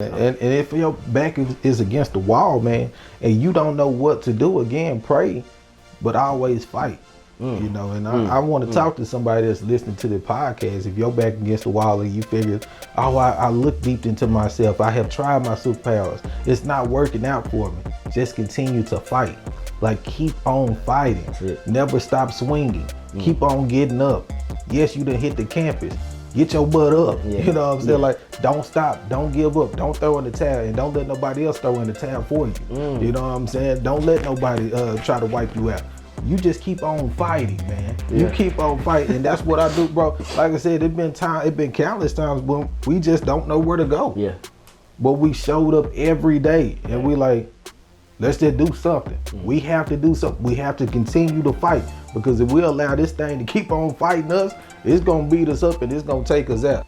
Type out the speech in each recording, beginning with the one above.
And if your back is against the wall, man, and you don't know what to do, again, pray, but always fight. You know, and I want to talk to somebody that's listening to the podcast. If your back against the wall and you figure, oh, I look deep into myself. I have tried my superpowers. It's not working out for me. Just continue to fight. Like, keep on fighting. Never stop swinging. Keep on getting up. Yes, you done hit the campus. Get your butt up. You know what I'm saying? Like, don't stop. Don't give up. Don't throw in the towel. And don't let nobody else throw in the towel for you. You know what I'm saying? Don't let nobody try to wipe you out. You just keep on fighting, man. You keep on fighting. And that's what I do, bro. Like I said, it been countless times when we just don't know where to go. But we showed up every day and we like, let's just do something. We have to do something. We have to continue to fight, because if we allow this thing to keep on fighting us, it's gonna beat us up and it's gonna take us out.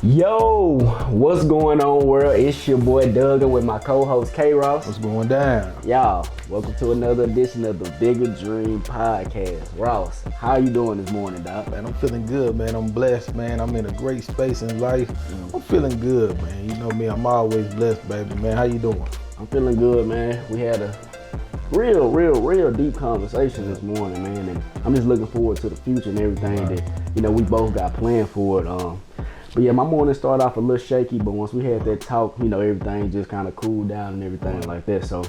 Yo, what's going on, world? It's your boy Duggan with my co-host K-Ross. What's going down? Y'all, welcome to another edition of the Bigger Dream Podcast. Ross, how you doing this morning, Doc? Man, I'm feeling good, man. I'm blessed, man. I'm in a great space in life. I'm feeling good, man. You know me, I'm always blessed, baby, man. How you doing? I'm feeling good, man. We had a real deep conversation this morning, man, and I'm just looking forward to the future and everything that, you know, we both got planned for it. But yeah, my morning started off a little shaky, but once we had that talk, you know, everything just kind of cooled down and everything like that. So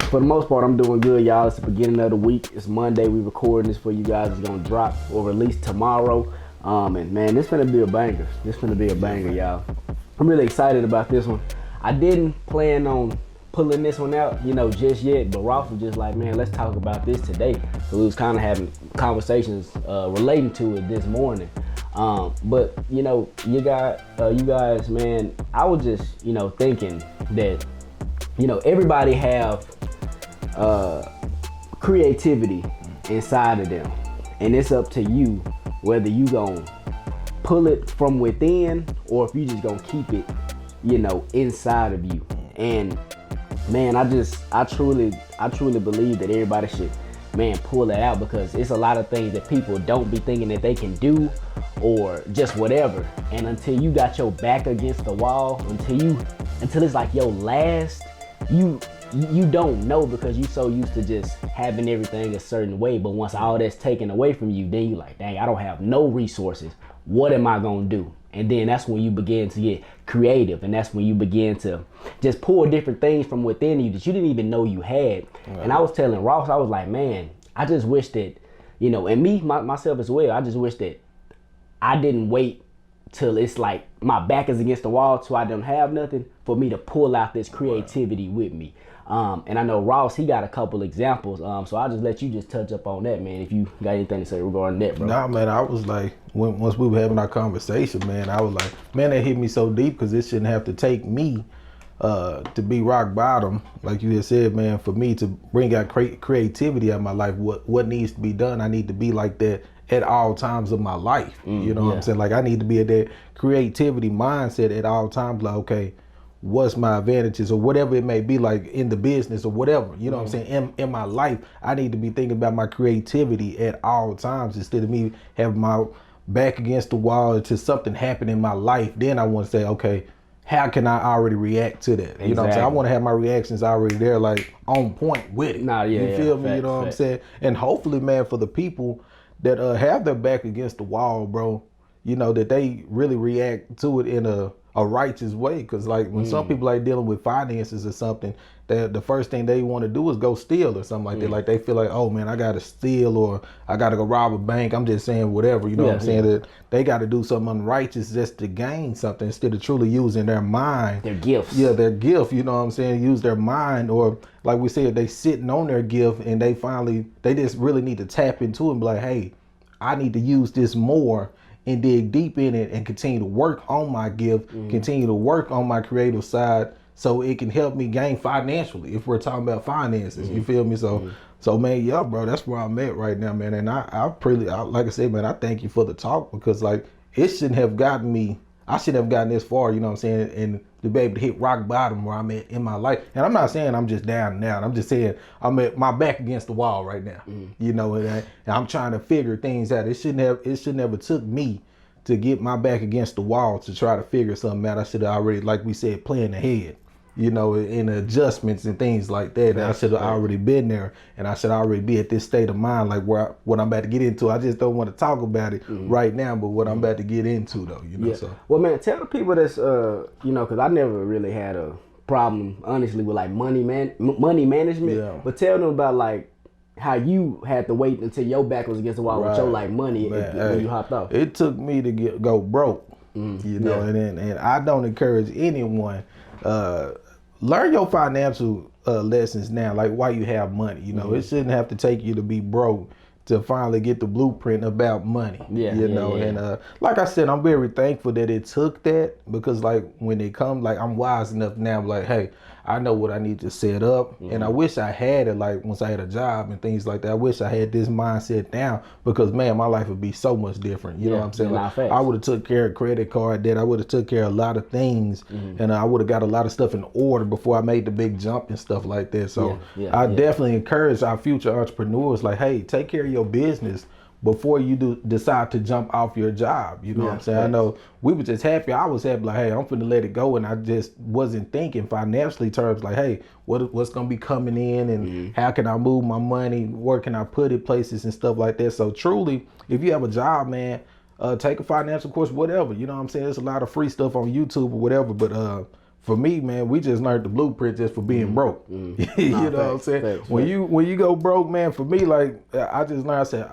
for the most part, I'm doing good, y'all. It's the beginning of the week. It's Monday. We recording this for you guys. It's gonna drop or release tomorrow. And man, this finna be a banger. This finna be a banger, y'all. I'm really excited about this one. I didn't plan on pulling this one out, you know, just yet, but Ross was just like, man, let's talk about this today. So we was kind of having conversations relating to it this morning. But you know, you guys, man, I was just, you know, thinking that, you know, everybody have creativity inside of them, and it's up to you whether you gonna pull it from within or if you just gonna keep it, you know, inside of you. And man, I truly believe that everybody should, man, pull that out, because it's a lot of things that people don't be thinking that they can do or just whatever. And until you got your back against the wall, until it's like your last, you don't know, because you so used to just having everything a certain way. But once all that's taken away from you, then you like, dang, I don't have no resources. What am I gonna do? And then that's when you begin to get creative, and that's when you begin to just pull different things from within you that you didn't even know you had. And I was telling Ross, I was like, man, I just wish that, you know, and myself as well, I just wish that I didn't wait till it's like my back is against the wall so I don't have nothing for me to pull out this creativity with me. And I know Ross, he got a couple examples. So I'll just let you just touch up on that, man, if you got anything to say regarding that, bro. Nah, man, I was like, once we were having our conversation, man, I was like, man, that hit me so deep, because it shouldn't have to take me to be rock bottom, like you just said, man, for me to bring out creativity out of my life. What needs to be done, I need to be like that at all times of my life. You know what I'm saying? Like, I need to be at that creativity mindset at all times. Like, okay, what's my advantages or whatever it may be, like in the business or whatever, you know what I'm saying? In my life, I need to be thinking about my creativity at all times, instead of me having my back against the wall until something happened in my life. Then I want to say, okay, how can I already react to that? Exactly. You know what I'm saying? I want to have my reactions already there, like on point with it. You feel me? You know what I'm saying? And hopefully, man, for the people that have their back against the wall, bro, you know, that they really react to it in a righteous way. Because like when some people like dealing with finances or something, the first thing they want to do is go steal or something like that. Like they feel like, oh man, I got to steal, or I got to go rob a bank. I'm just saying whatever, you know what I'm saying? That they got to do something unrighteous just to gain something, instead of truly using their mind. Their gifts. Yeah, their gift, you know what I'm saying? Use their mind, or like we said, they sitting on their gift and they just really need to tap into it and be like, hey, I need to use this more and dig deep in it and continue to work on my gift, continue to work on my creative side, so it can help me gain financially, if we're talking about finances. You feel me? So man, yeah, bro, that's where I'm at right now, man. And I like I said, man, I thank you for the talk, because like it shouldn't have gotten me I should have gotten this far, you know what I'm saying, and to be able to hit rock bottom where I'm at in my life. And I'm not saying I'm just down and out. I'm just saying I'm at my back against the wall right now. You know, and I'm trying to figure things out. It shouldn't have took me to get my back against the wall to try to figure something out. I should have already, like we said, plan ahead. You know, in adjustments and things like that. And I should have already been there, and I should already be at this state of mind, like what I'm about to get into. I just don't want to talk about it right now, but what I'm about to get into, though, you know. Yeah. So, well, man, tell the people that's, you know, because I never really had a problem, honestly, with like money management. Yeah. But tell them about like how you had to wait until your back was against the wall with your like money when you hopped off. It took me to go broke, you know, and I don't encourage anyone. Learn your financial lessons now, like why you have money. You know, it shouldn't have to take you to be broke to finally get the blueprint about money. You know, and like I said, I'm very thankful that it took that, because like when it comes, like I'm wise enough now, like, hey, I know what I need to set up, and I wish I had it like once I had a job and things like that. I wish I had this mindset down, because man, my life would be so much different. You know what I'm saying? Like, I would have took care of credit card debt. I would have took care of a lot of things, and I would have got a lot of stuff in order before I made the big jump and stuff like that. So I definitely encourage our future entrepreneurs, like, hey, take care of your business before you decide to jump off your job. You know what I'm saying? I know we were just happy. I was happy, like, hey, I'm finna let it go. And I just wasn't thinking financially terms, like, hey, what's gonna be coming in, and how can I move my money? Where can I put it places and stuff like that? So truly, if you have a job, man, take a financial course, whatever. You know what I'm saying? There's a lot of free stuff on YouTube or whatever. But for me, man, we just learned the blueprint just for being broke. You know what I'm saying? When you go broke, man, for me, like, I just learned, I said,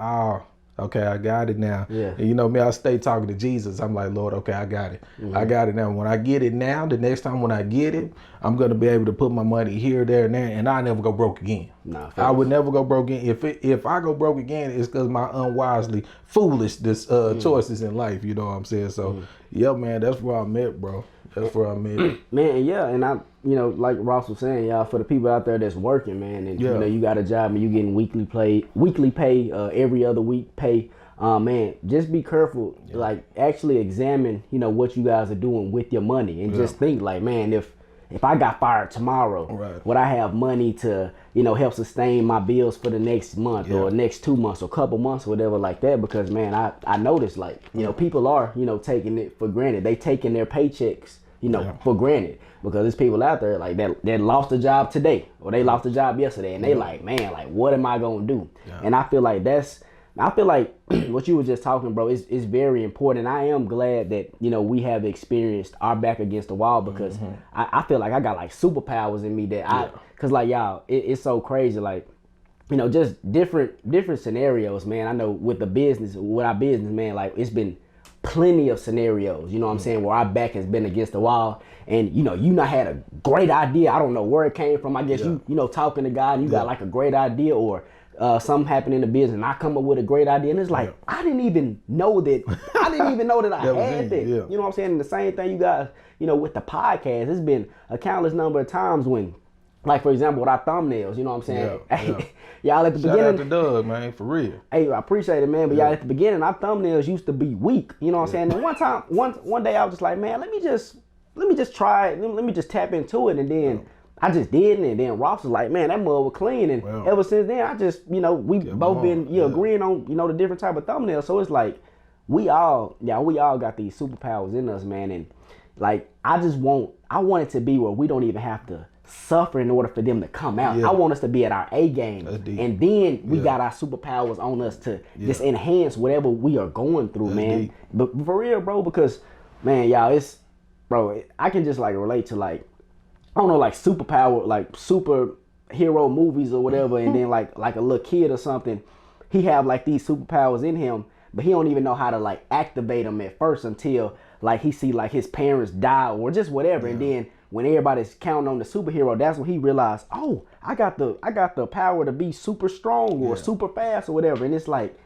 okay, I got it now. And you know me, I stay talking to Jesus. I'm like, Lord, okay, I got it. I got it now. When I get it now, the next time when I get it, I'm going to be able to put my money here, there, and there, and I never go broke again. I would never go broke again. If I go broke again, it's because my unwisely, foolish choices in life. You know what I'm saying? So, yeah, man, that's where I'm at, bro. That's where I'm at. Man, yeah, and I, you know, like Ross was saying, y'all, for the people out there that's working, man, and you know, you got a job and you getting weekly pay, every other week pay, man, just be careful. Like, actually examine, you know, what you guys are doing with your money, and just think, like, man, if I got fired tomorrow, would I have money to, you know, help sustain my bills for the next month or next 2 months or couple months or whatever like that? Because, man, I noticed, like, you know, people are, you know, taking it for granted. They taking their paychecks, you know, for granted, because there's people out there like that lost a job today, or they lost a job yesterday, and they like, man, like, what am I gonna do? And I feel like what you were just talking, bro, is very important. I am glad that, you know, we have experienced our back against the wall, because I feel like I got like superpowers in me that cause like, y'all, it's so crazy. Like, you know, just different scenarios, man. I know with our business, man, like, it's been plenty of scenarios, you know what I'm saying, where our back has been against the wall, and you know, you not had a great idea. I don't know where it came from. I guess you know, talking to God, and you got like a great idea, or something happened in the business, and I come up with a great idea, and it's like, I didn't even know that I had that. You know what I'm saying? And the same thing, you guys, you know, with the podcast, it's been a countless number of times when, like, for example, with our thumbnails, you know what I'm saying? Hey, y'all at the beginning. Shout out to Doug, man, for real. Hey, I appreciate it, man. But y'all, at the beginning, our thumbnails used to be weak. You know what I'm saying? And one day I was just like, man, let me just try it. Let me just tap into it. And then I just did, and then Ross was like, man, that mug was clean. And ever since then, I just, you know, we both been agreeing on, you know, the different type of thumbnails. So it's like, we all got these superpowers in us, man. And like, I want it to be where we don't even have to suffer in order for them to come out. I want us to be at our A game, and then we got our superpowers on us to just enhance whatever we are going through, man. Deep. But for real, bro, because, man, y'all, I can just like relate to, like, I don't know, like superpower, like superhero movies or whatever, and then like a little kid or something, he have like these superpowers in him, but he don't even know how to like activate them at first until like he see like his parents die or just whatever, and then when everybody's counting on the superhero, that's when he realized, oh, I got the power to be super strong or super fast or whatever. And it's like,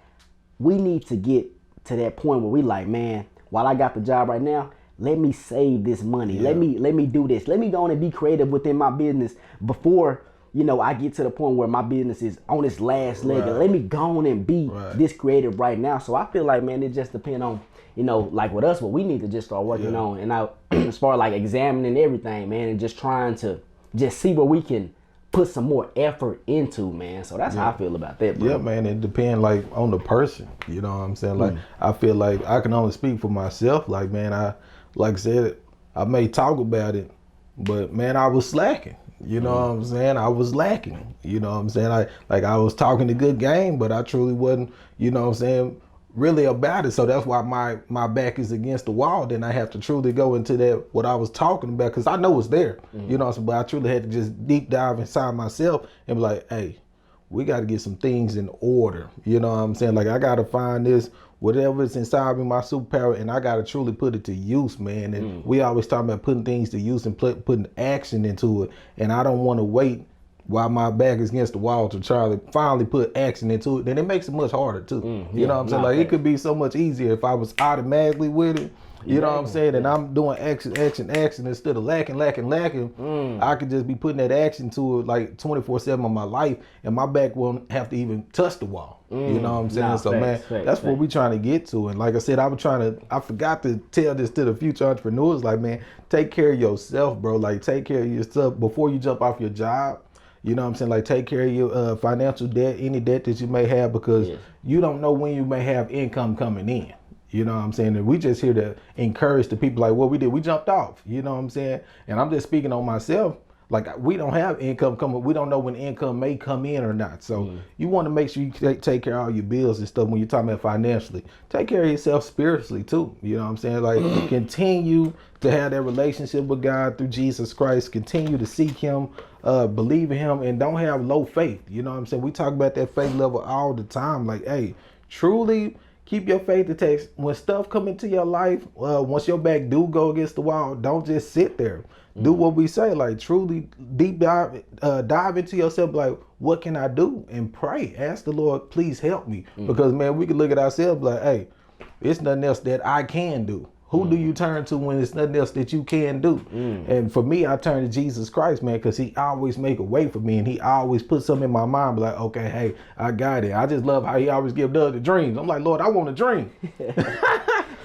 we need to get to that point where we like, man, while I got the job right now, let me save this money. Let me do this. Let me go on and be creative within my business before I get to the point where my business is on its last leg, Right. and let me go on and be Right. this creative right now. So I feel like, man, it just depends on, like with us, what we need to just start working on. And I, as far as like examining everything, man, and just trying to just see where we can put some more effort into, man. So that's how I feel about that, bro. Yeah, man, it depends like on the person. You know what I'm saying? Like I feel like I can only speak for myself. Like, man, like I said, I may talk about it, but man, I was slacking. You know what I'm saying? I was lacking. You know what I'm saying? I was talking a good game, but I truly wasn't, you know what I'm saying, really about it. So that's why my back is against the wall. Then I have to truly go into that, what I was talking about, because I know it's there. You know what I'm saying? But I truly had to just deep dive inside myself and be like, hey, we got to get some things in order. You know what I'm saying? Like, I got to find this, whatever is inside me, my superpower, and I got to truly put it to use, man. And we always talk about putting things to use and putting action into it. And I don't want to wait while my back is against the wall to try to finally put action into it. Then it makes it much harder, too. You know what I'm saying? Like, it could be so much easier if I was automatically with it. You know what I'm saying? And I'm doing action instead of lacking. I could just be putting that action to it like 24/7 of my life, and my back won't have to even touch the wall. You know what I'm saying? So man, that's what we're trying to get to. And like I said, I forgot to tell this to the future entrepreneurs. Like, man, take care of yourself, bro. Like, take care of yourself before you jump off your job. You know what I'm saying? Like, take care of your financial debt, any debt that you may have, because you don't know when you may have income coming in. You know what I'm saying? And we just here to encourage the people like what we did. We jumped off, you know what I'm saying? And I'm just speaking on myself. Like, we don't have income coming. We don't know when income may come in or not. So you want to make sure you take care of all your bills and stuff when you're talking about financially. Take care of yourself spiritually too. You know what I'm saying? Like, continue to have that relationship with God through Jesus Christ. Continue to seek him, believe in him, and don't have low faith. You know what I'm saying? We talk about that faith level all the time. Like, hey, truly keep your faith attached. When stuff come into your life, once your back do go against the wall, don't just sit there. Do what we say, like, truly deep dive into yourself, like, what can I do? And pray. Ask the Lord, please help me. Because, man, we can look at ourselves like, hey, it's nothing else that I can do. Who do you turn to when it's nothing else that you can do? And for me, I turn to Jesus Christ, man, because he always make a way for me, and he always put something in my mind, be like, okay, hey, I got it. I just love how he always gives us the dreams. I'm like, Lord, I want a dream.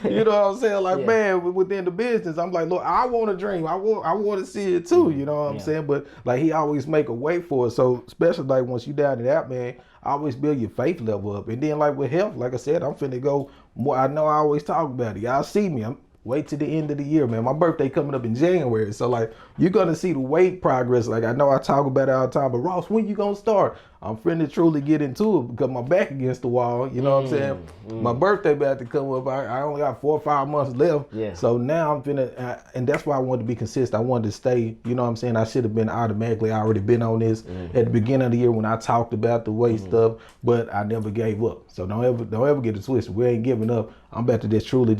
You know what I'm saying? Like, man, within the business, I'm like, Lord, I want a dream. I want to see it too. You know what I'm saying? But like, he always make a way for it. So especially like once you down to that, man, always build your faith level up. And then like with health, like I said, I'm finna go more. I know I always talk about it. Y'all see me. Wait till the end of the year, man. My birthday coming up in January. So like, you're gonna see the weight progress. Like, I know I talk about it all the time, but Ross, when you gonna start? I'm finna truly get into it because my back against the wall. You know what I'm saying? My birthday about to come up. I only got 4 or 5 months left. So now I'm finna, and that's why I wanted to be consistent. I wanted to stay, you know what I'm saying? I should have been automatically already been on this at the beginning of the year when I talked about the weight stuff, but I never gave up. So don't ever get it twisted. We ain't giving up. I'm about to just truly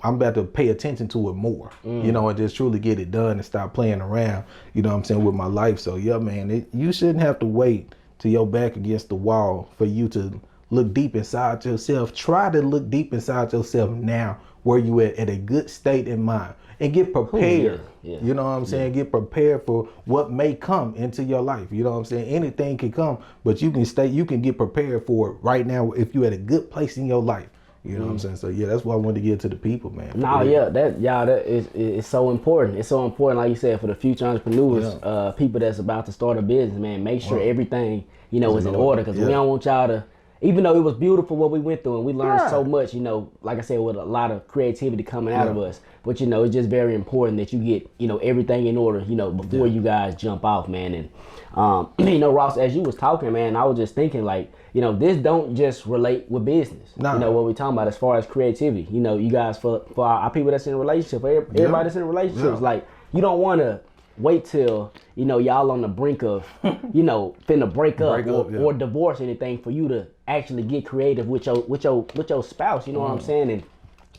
I'm about to pay attention to it more, you know, and just truly get it done and stop playing around, you know what I'm saying, with my life. So yeah, man, you shouldn't have to wait till your back against the wall for you to look deep inside yourself. Try to look deep inside yourself now where you at a good state in mind, and get prepared. You know what I'm saying? Get prepared for what may come into your life. You know what I'm saying? Anything can come, but you can get prepared for it right now if you're at a good place in your life. You know what I'm saying? So yeah, that's what I wanted to get to the people, man. That is so important. It's so important, like you said, for the future entrepreneurs, people that's about to start a business, man. Make sure everything, is in order, because we don't want y'all to, even though it was beautiful what we went through and we learned so much, like I said, with a lot of creativity coming out of us, but it's just very important that you get, everything in order, before you guys jump off, man. And Ross, as you was talking, man, I was just thinking, like, this don't just relate with business. What we talking about as far as creativity. You guys, for our people that's in a relationship, everybody that's in a relationship, like, you don't want to wait till y'all on the brink of finna break up or divorce anything for you to actually get creative with your spouse. You know what I'm saying?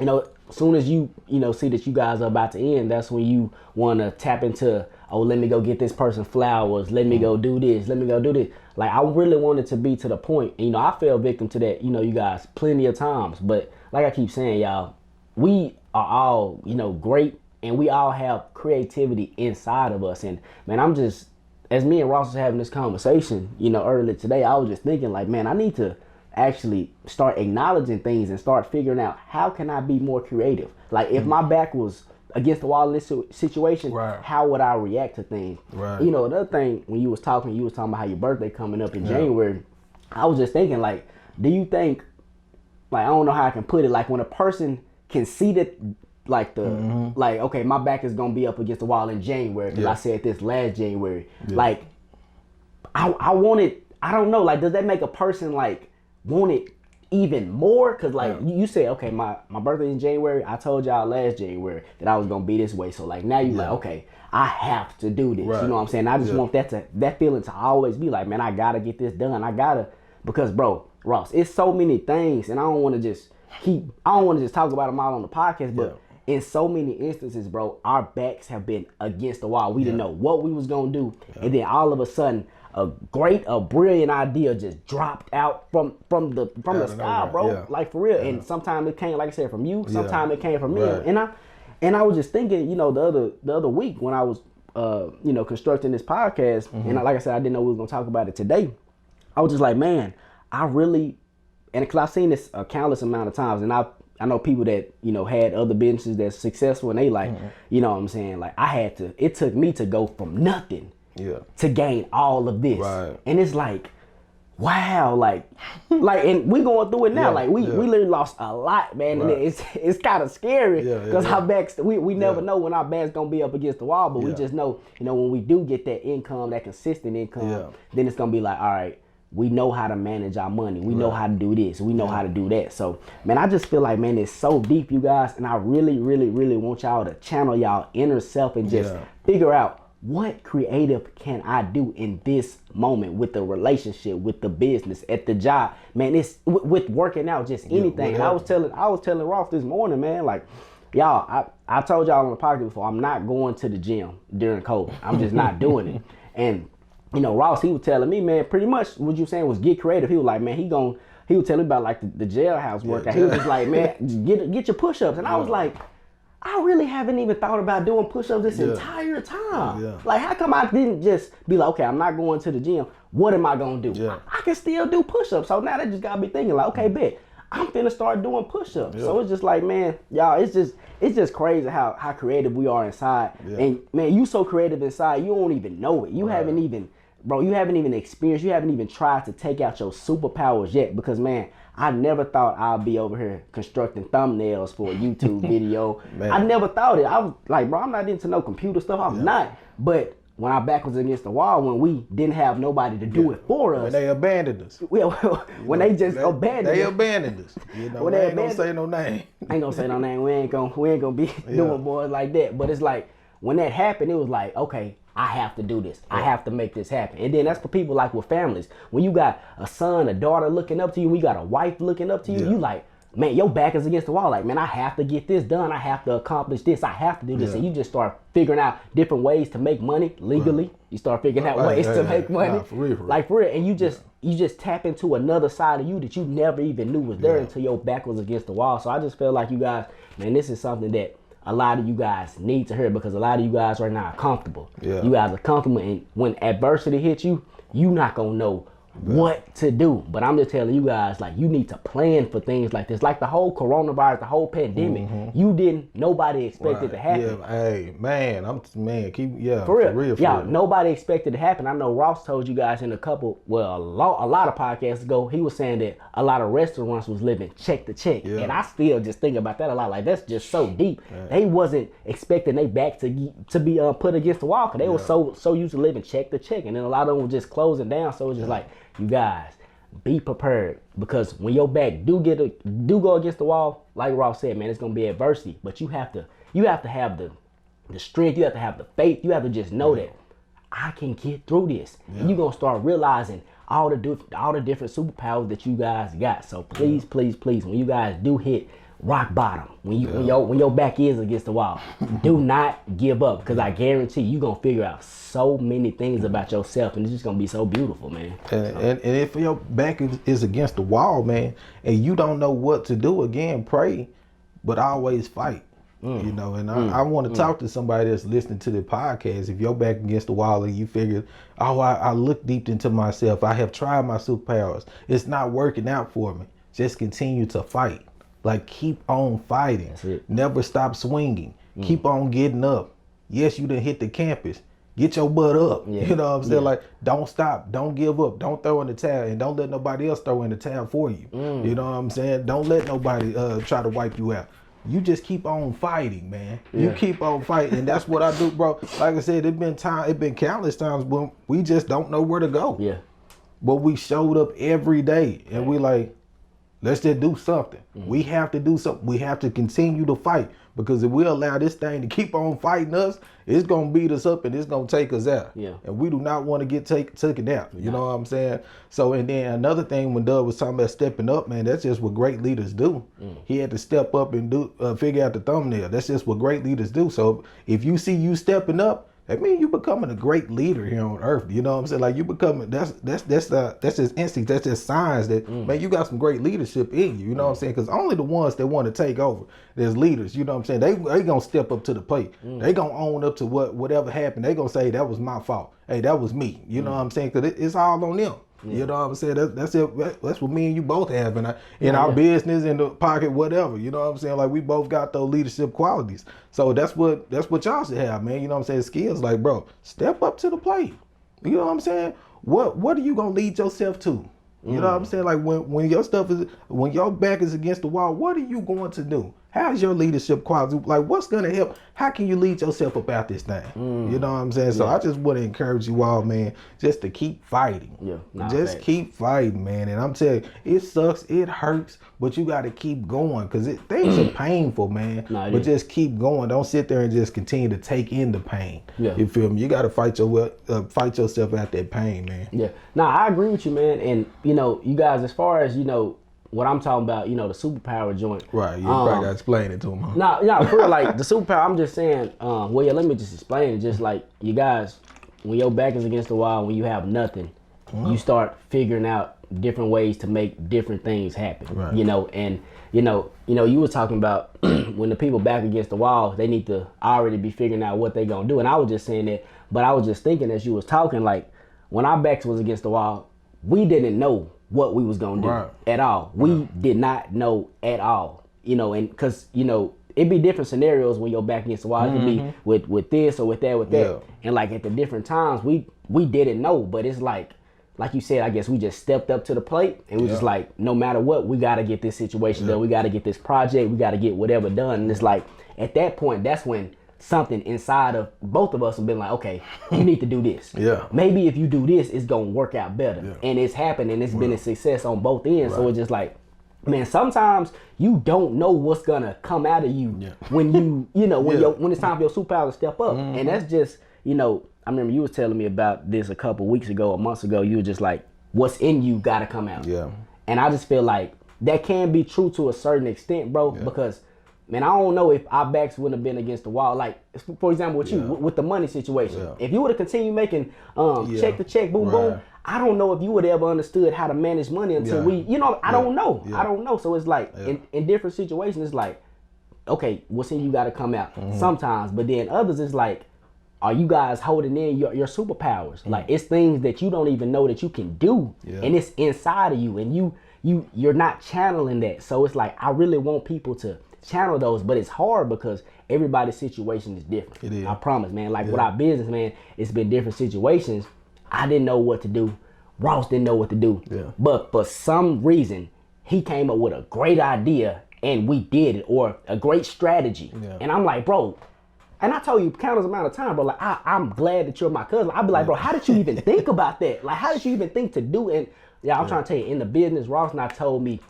And as soon as you see that you guys are about to end, that's when you want to tap into, oh, let me go get this person flowers, let me go do this, let me go do this. Like, I really wanted to be to the point, and I fell victim to that, you guys, plenty of times. But like I keep saying, y'all, we are all great, and we all have creativity inside of us. And man, I'm just as me and Ross was having this conversation, earlier today, I was just thinking like, man, I need to actually start acknowledging things and start figuring out how can I be more creative. Like if my back was against the wall in this situation, right. how would I react to things? Right. Another thing, when you was talking about how your birthday coming up in January, I was just thinking like, do you think, like, I don't know how I can put it, like when a person can see that, like like, okay, my back is gonna be up against the wall in January because I said this last January. Like, I want it. I don't know. Like, does that make a person like want it even more? Because like you say, okay, my birthday in January. I told y'all last January that I was gonna be this way. So like now you like, okay, I have to do this. Right. You know what I'm saying? I just want that feeling to always be like, man, I gotta get this done. Because bro, Ross, it's so many things, and I don't want to just talk about them all on the podcast, but in so many instances, bro, our backs have been against the wall. We didn't know what we was gonna do, and then all of a sudden, a brilliant idea just dropped out from the sky, bro. Yeah. Like for real. And sometimes it came, like I said, from you. Sometimes it came from me. Right. And I was just thinking, the other week when I was, constructing this podcast, and like I said, I didn't know we was gonna talk about it today. I was just like, man, I really, and because I've seen this a countless amount of times, and I know people that, had other businesses that's successful, and they like, you know what I'm saying? Like it took me to go from nothing to gain all of this. Right. And it's like, wow, like, and we going through it now. Like we literally lost a lot, man. Right. And it's kind of scary because our backs, we never know when our back's gonna be up against the wall, but we just know, when we do get that income, that consistent income, then it's gonna be like, all right, we know how to manage our money. We know how to do this. We know how to do that. So, man, I just feel like, man, it's so deep, you guys. And I really, really, really want y'all to channel y'all inner self and just figure out what creative can I do in this moment with the relationship, with the business, at the job. Man, it's with working out, just anything. And I was telling Ross this morning, man, like, y'all, I told y'all on the podcast before, I'm not going to the gym during COVID. I'm just not doing it. And Ross, he was telling me, man, pretty much what you saying was get creative. He was like, man, he was telling me about like the jailhouse workout. He was just like, man, get your push-ups. And I was like, I really haven't even thought about doing push-ups this entire time. Yeah. Like, how come I didn't just be like, okay, I'm not going to the gym. What am I gonna do? Yeah. I can still do push-ups. So now that just got me thinking like, okay, bet. I'm finna start doing push-ups. Yeah. So it's just like, man, y'all, it's just crazy how creative we are inside. Yeah. And man, you so creative inside, you don't even know it. You haven't even experienced, you haven't even tried to take out your superpowers yet. Because man, I never thought I'd be over here constructing thumbnails for a YouTube video. I never thought it. I was like, bro, I'm not into no computer stuff. I'm not. But when our back was against the wall, when we didn't have nobody to do it for us. When they abandoned us. When they just abandoned us. They abandoned us. When they ain't gonna say no name. Ain't gonna say no name. We ain't gonna be doing boys like that. But it's like, when that happened, it was like, okay, I have to do this. I have to make this happen. And then that's for people like with families. When you got a son, a daughter looking up to you, when you got a wife looking up to you, you like, man, your back is against the wall. Like, man, I have to get this done. I have to accomplish this. I have to do this. And you just start figuring out different ways to make money legally. Right. You start figuring out ways to make money. Nah, for real. Like, for real. And you just tap into another side of you that you never even knew was there until your back was against the wall. So I just feel like you guys, man, this is something that a lot of you guys need to hear, because a lot of you guys right now are comfortable. Yeah. You guys are comfortable, and when adversity hits you, you not gonna know what to do. But I'm just telling you guys, like, you need to plan for things like this. Like the whole coronavirus, the whole pandemic, nobody expected to happen. Yeah, hey, man, for real. Nobody expected to happen. I know Ross told you guys in a lot of podcasts ago, he was saying that a lot of restaurants was living check to check. Yeah. And I still just think about that a lot. Like, that's just so deep. Yeah. They wasn't expecting their back to be put against the wall, because they were so used to living check to check. And then a lot of them were just closing down. So it's just like, you guys, be prepared, because when your back do go against the wall, like Ross said, man, it's gonna be adversity. But you have to have the strength, you have to have the faith, you have to just know that I can get through this. Yeah. And you're gonna start realizing all the different superpowers that you guys got. So please, please, please, when you guys do hit rock bottom, when your back is against the wall, do not give up, because I guarantee you're gonna figure out so many things about yourself, and it's just gonna be so beautiful, man. And if your back is against the wall, man, and you don't know what to do, again, pray, but always fight. You know, and I want to talk to somebody that's listening to the podcast. If you're back against the wall and you figure, oh, I look deep into myself. I have tried my superpowers. It's not working out for me. Just continue to fight. Like, keep on fighting. Never stop swinging. Keep on getting up. Yes, you done hit the campus. Get your butt up. You know what I'm saying? Like, don't stop. Don't give up. Don't throw in the towel. And don't let nobody else throw in the towel for you. You know what I'm saying? Don't let nobody try to wipe you out. You just keep on fighting, man. You keep on fighting. And that's what I do, bro. Like I said, it been countless times when we just don't know where to go. Yeah. But we showed up every day. And we like, let's just do something. We have to do something. We have to continue to fight, because if we allow this thing to keep on fighting us, it's going to beat us up and it's going to take us out. And we do not want to get taken out. You know what I'm saying? So, and then another thing, when Doug was talking about stepping up, man, that's just what great leaders do. He had to step up and figure out the thumbnail. That's just what great leaders do. So if you see you stepping up, that means you becoming a great leader here on earth. You know what I'm saying? Like, you becoming, that's just instinct. That's just signs that, man, you got some great leadership in you. You know what I'm saying? Because only the ones that want to take over, there's leaders. You know what I'm saying? They going to step up to the plate. They going to own up to whatever happened. They going to say, that was my fault. Hey, that was me. You know what I'm saying? Because it's all on them. You know what I'm saying? That's it. That's what me and you both have in our business, in the pocket, whatever. You know what I'm saying? Like, we both got those leadership qualities. So that's what y'all should have, man. You know what I'm saying? Skills, like, bro, step up to the plate. You know what I'm saying? What are you gonna lead yourself to? You know what I'm saying? Like, when your back is against the wall, what are you going to do? How's your leadership quality? Like, what's gonna help? How can you lead yourself about this thing? You know what I'm saying? So I just want to encourage you all, man, just to keep fighting. Just keep fighting, man. And I'm telling you, it sucks, it hurts, but you got to keep going, because things are painful, man. But just keep going. Don't sit there and just continue to take in the pain. You feel me? You got to fight yourself out that pain, man. I agree with you, man. And you know, you guys, as far as what I'm talking about, the superpower joint. Right, you probably got to explain it to them. Huh? For real, like, the superpower, I'm just saying, let me just explain it. Just like, you guys, when your back is against the wall, when you have nothing, you start figuring out different ways to make different things happen. Right. And you were talking about when the people back against the wall, they need to already be figuring out what they gonna do. And I was just saying that, but I was just thinking as you was talking, like, when our backs was against the wall, we didn't know what we was gonna do at all. We did not know at all, and because it'd be different scenarios when you're back against the wall. It could be with this or with that, and like at the different times we didn't know. But it's like you said, I guess we just stepped up to the plate and we just like, no matter what, we got to get this situation done. We got to get this project. We got to get whatever done. And it's like, at that point, that's when something inside of both of us have been like, okay, you need to do this. Maybe if you do this, it's gonna work out better. And it's happened, and it's been a success on both ends. So it's just like, man, sometimes you don't know what's gonna come out of you when when it's time for your superpower to step up. And that's just, I remember you was telling me about this a couple weeks ago, or months ago. You were just like, what's in you gotta come out. And I just feel like that can be true to a certain extent, bro, because, man, I don't know if our backs wouldn't have been against the wall. Like, for example, with you, with the money situation. If you would have continued making check to check, boom, boom, I don't know if you would have ever understood how to manage money until I don't know. I don't know. So it's like, in different situations, it's like, okay, what's in you got to come out sometimes. But then others, it's like, are you guys holding in your superpowers? Like, it's things that you don't even know that you can do. And it's inside of you. And you're not channeling that. So it's like, I really want people to channel those, but it's hard because everybody's situation is different. It is. I promise, man. Like with our business, man, it's been different situations. I didn't know what to do. Ross didn't know what to do. But for some reason, he came up with a great idea and we did it, or a great strategy. And I'm like, bro, and I told you countless amount of time, bro, like, I'm glad that you're my cousin. I'd be like, bro, how did you even think about that? Like, how did you even think to do it? And I'm trying to tell you, in the business, Ross and I told me,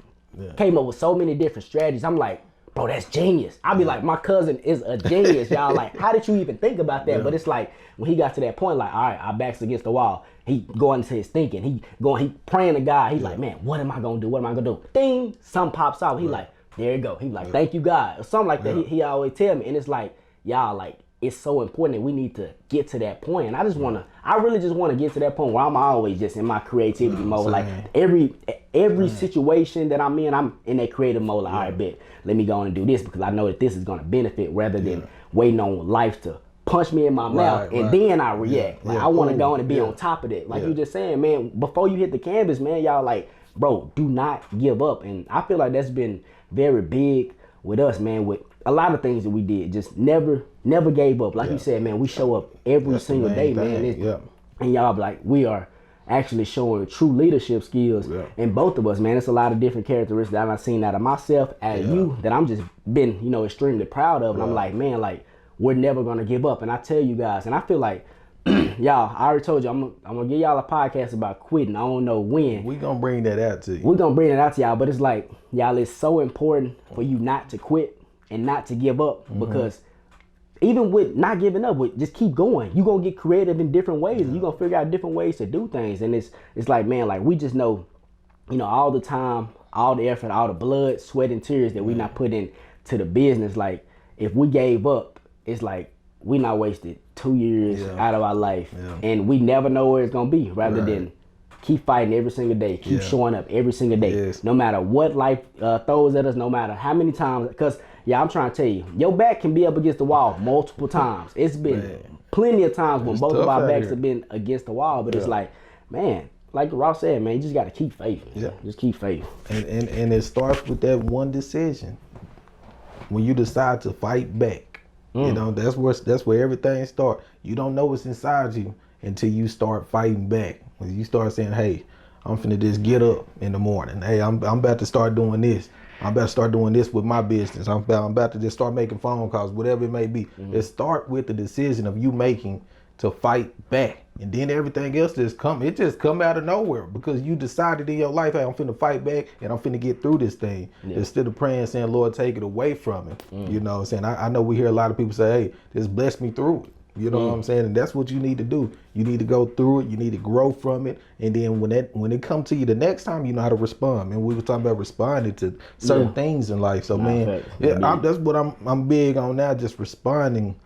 came up with so many different strategies. I'm like, bro, that's genius. I'll be like, my cousin is a genius, y'all. Like, how did you even think about that? But it's like, when he got to that point, like, all right, our back's against the wall. He going into his thinking. He praying to God. He's like, man, what am I going to do? What am I going to do? Ding, something pops out. He like, there you go. He like, thank you, God. Or something like that. He always tell me. And it's like, y'all, like, it's so important that we need to get to that point. And I really just want to get to that point where I'm always just in my creativity mode. Like every situation that I'm in that creative mode. Like, all right, bet, let me go on and do this because I know that this is going to benefit rather than waiting on life to punch me in my mouth and then I react. Like I want to go on and be on top of it. Like you just saying, man, before you hit the canvas, man, y'all like, bro, do not give up. And I feel like that's been very big with us, man, with a lot of things that we did. Just never gave up. Like you said, man, we show up every single day, man. And y'all like, we are actually showing true leadership skills in both of us, man. It's a lot of different characteristics that I've seen out of myself, out of you, that I'm just been, you know, extremely proud of. And I'm like, man, like, we're never gonna give up. And I tell you guys, and I feel like, y'all, I already told you, I'm gonna give y'all a podcast about quitting. I don't know when. We gonna bring that out to you. We're gonna bring it out to y'all, but it's like, y'all, it's so important for you not to quit and not to give up, because even with not giving up, with just keep going, you're gonna get creative in different ways, and you're gonna figure out different ways to do things. And it's like, man, like, we just know, you know, all the time, all the effort, all the blood, sweat, and tears that we not put in to the business. Like, if we gave up, it's like we not wasted 2 years out of our life, and we never know where it's gonna be. Rather than keep fighting every single day, keep showing up every single day, no matter what life throws at us, no matter how many times. Because I'm trying to tell you, your back can be up against the wall multiple times. It's been plenty of times when both of our backs have been against the wall, but it's like, man, like Ross said, man, you just got to keep faith. Just keep faith. And it starts with that one decision. When you decide to fight back, you know, that's where everything starts. You don't know what's inside you until you start fighting back. When you start saying, hey, I'm finna just get up in the morning. Hey, I'm about to start doing this. I'm about to start doing this with my business. I'm about to just start making phone calls, whatever it may be. It start with the decision of you making to fight back. And then everything else just come out of nowhere, because you decided in your life, hey, I'm finna fight back and I'm finna get through this thing. Instead of praying, saying, Lord, take it away from me. You know what I'm saying? I know we hear a lot of people say, hey, just bless me through it. You know what I'm saying? And that's what you need to do. You need to go through it. You need to grow from it. And then when it comes to you the next time, you know how to respond. And we were talking about responding to certain things in life. So that's what I'm big on now, just responding.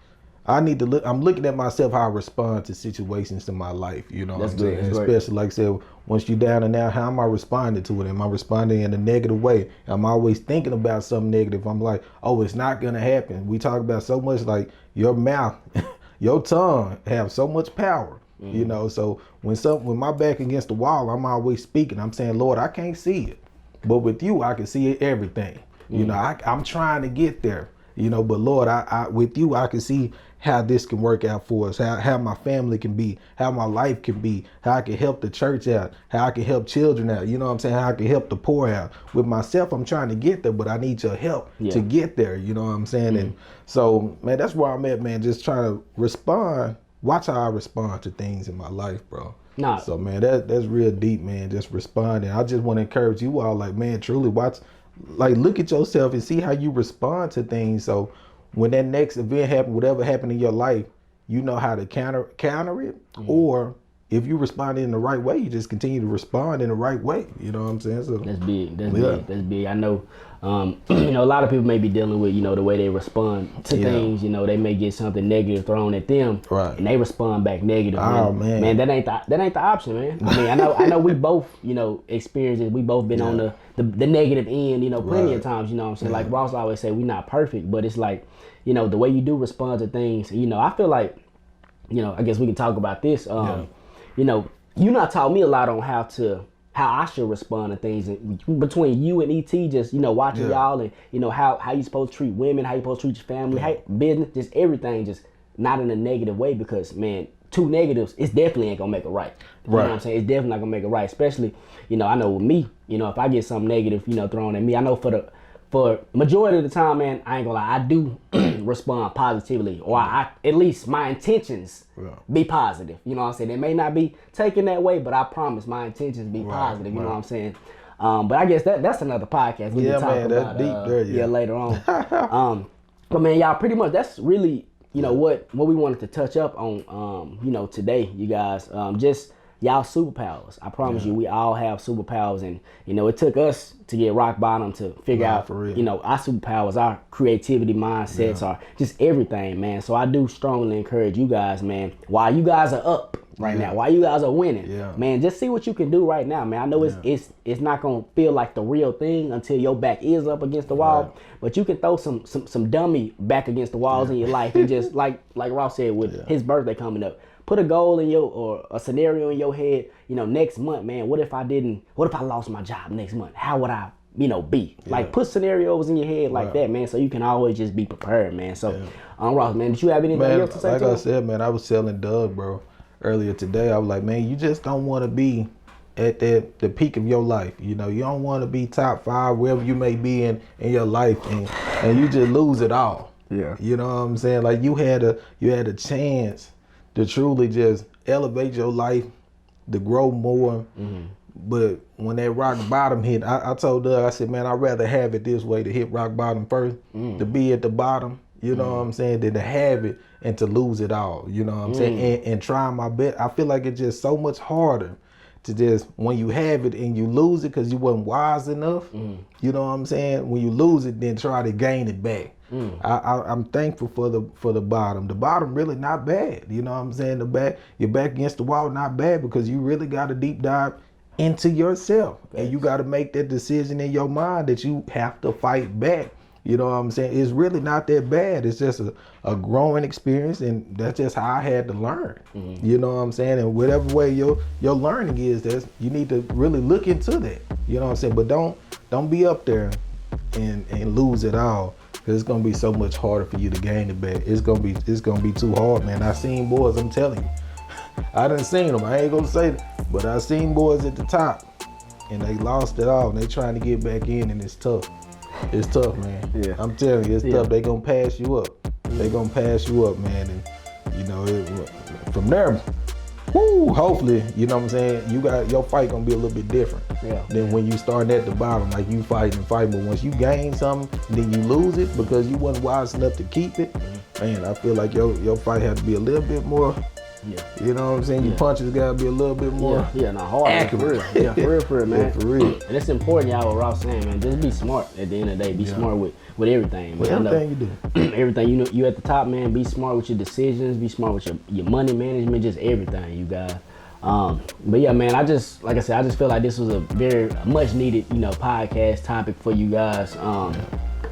I'm looking at myself, how I respond to situations in my life. You know what I'm saying? Especially, like I said, once you're down and out, how am I responding to it? Am I responding in a negative way? I'm always thinking about something negative. I'm like, oh, it's not gonna happen. We talk about so much, like your mouth, your tongue have so much power. You know, so when my back against the wall, I'm always speaking. I'm saying, Lord, I can't see it, but with you, I can see everything. You know, I'm trying to get there. You know, but Lord, I with you, I can see how this can work out for us, how my family can be, how my life can be, how I can help the church out, how I can help children out, you know what I'm saying, how I can help the poor out. With myself, I'm trying to get there, but I need your help to get there, you know what I'm saying? And so, man, that's where I'm at, man, just trying to respond, watch how I respond to things in my life, bro. So, man, that's real deep, man, just responding. I just want to encourage you all, like, man, truly watch, like, look at yourself and see how you respond to things. So when that next event happens, whatever happened in your life, you know how to counter it. Or if you respond in the right way, you just continue to respond in the right way. You know what I'm saying? So that's big. That's big. I know, you know, a lot of people may be dealing with, you know, the way they respond to things. You know, they may get something negative thrown at them, and they respond back negative. Oh man, that ain't the option, man. I mean, I know we both, you know, experienced it. We both been on the negative end, you know, plenty of times. You know what I'm saying? Like Ross always say, we not perfect, but it's like, you know, the way you do respond to things. You know, I feel like, you know, I guess we can talk about this. You know, you not taught me a lot on how I should respond to things between you and ET, just, you know, watching y'all, and, you know, how you supposed to treat women, how you supposed to treat your family, how, business, just everything, just not in a negative way, because, man, two negatives, it's definitely ain't gonna make it right. You know what I'm saying? It's definitely not gonna make it right, especially, you know, I know with me, you know, if I get something negative, you know, thrown at me, I know for majority of the time, man, I ain't gonna lie, I do respond positively, or at least my intentions be positive. You know what I'm saying? It may not be taken that way, but I promise my intentions be positive. You know what I'm saying? But I guess that's another podcast. We can talk about that's deep there, later on. But man, y'all, pretty much that's really, you know, what we wanted to touch up on, you know, today, you guys. Just, y'all superpowers. I promise you, we all have superpowers, and you know, it took us to get rock bottom to figure out, for real. you know, our superpowers, our creativity, mindsets, are just everything, man. So I do strongly encourage you guys, man, while you guys are up right now, while you guys are winning, man, just see what you can do right now, man. I know it's not gonna feel like the real thing until your back is up against the wall, but you can throw some dummy back against the walls in your life, and just like Ross said with his birthday coming up, put a goal in or a scenario in your head. You know, next month, man, what if I lost my job next month? How would I, you know, be? Like, put scenarios in your head like that, man, so you can always just be prepared, man. So, Ross, man, did you have anything else to say? Like I said, man, I was telling Doug, bro, earlier today, I was like, man, you just don't want to be at the peak of your life. You know, you don't want to be top 5 wherever you may be in your life, and you just lose it all. Yeah. You know what I'm saying? Like, you had a chance to truly just elevate your life, to grow more. But when that rock bottom hit, I told Doug, I said, man, I'd rather have it this way, to hit rock bottom first, to be at the bottom, you know what I'm saying, than to have it and to lose it all, you know what I'm saying, and trying my best. I feel like it's just so much harder to just, when you have it and you lose it because you wasn't wise enough, you know what I'm saying, when you lose it, then try to gain it back. I'm thankful for the bottom. The bottom really not bad, you know what I'm saying. You're back against the wall, not bad, because you really got to deep dive into yourself, and you got to make that decision in your mind that you have to fight back. You know what I'm saying? It's really not that bad. It's just a growing experience, and that's just how I had to learn. You know what I'm saying? And whatever way your learning is, you need to really look into that. You know what I'm saying? But don't be up there and lose it all, because it's gonna be so much harder for you to gain it back. It's gonna be too hard, man. I seen boys, I'm telling you. I done seen them. I ain't gonna say that, but I seen boys at the top, and they lost it all, and they trying to get back in, and it's tough. It's tough, man. Yeah. I'm telling you, it's tough. They gonna pass you up. They gonna pass you up, man. And you know, from there, hopefully, you know what I'm saying, your fight gonna be a little bit different than when you starting at the bottom, like you fight. But once you gain something, then you lose it because you wasn't wise enough to keep it. Man, I feel like your fight has to be a little bit more. You know what I'm saying? Your punches gotta be a little bit more hard, accurate. For real, man. For real. And it's important, y'all, what Ross saying, man. Just be smart at the end of the day. Be smart with everything, man. With everything you do. Everything, you know, you at the top, man. Be smart with your decisions. Be smart with your money management. Just everything, you guys. But yeah, man, I just feel like this was a very much needed, you know, podcast topic for you guys.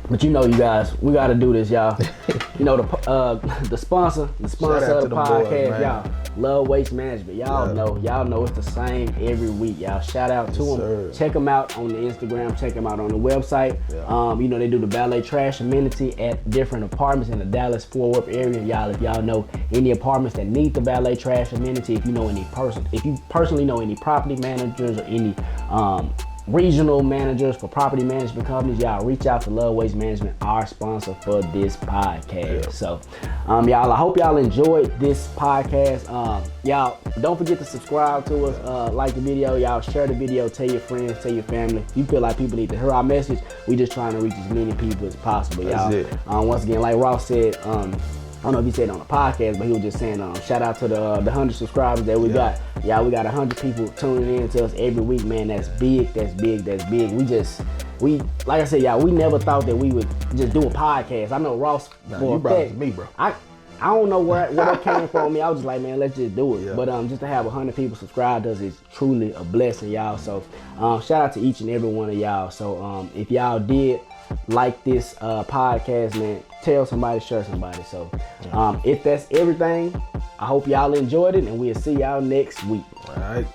But you know, you guys, we got to do this, y'all. You know, the sponsor of the podcast, boys, y'all, Love Waste Management. Y'all know it's the same every week, y'all. Shout out to them. Sir. Check them out on the Instagram. Check them out on the website. You know, they do the valet trash amenity at different apartments in the Dallas-Fort Worth area, y'all. If y'all know any apartments that need the valet trash amenity, if you personally know any property managers or any regional managers for property management companies, y'all reach out to Love Waste Management, our sponsor for this podcast. So y'all, I hope y'all enjoyed this podcast. Y'all don't forget to subscribe to us, like the video, y'all share the video, tell your friends, tell your family. If you feel like people need to hear our message, we just trying to reach as many people as possible, y'all. That's it. Once again, like Ross said, I don't know if he said it on the podcast, but he was just saying, shout out to the 100 subscribers that we got. Yeah, we got 100 people tuning in to us every week, man. That's big, that's big, that's big. We like I said, y'all, we never thought that we would just do a podcast. I know Ross, you brought it to me, bro. I don't know where that came from me. I was just like, man, let's just do it. Yeah. But just to have 100 people subscribe to us is truly a blessing, y'all. So shout out to each and every one of y'all. So if y'all did like this podcast, man, tell somebody, share somebody. So if that's everything, I hope y'all enjoyed it, and we'll see y'all next week. All right.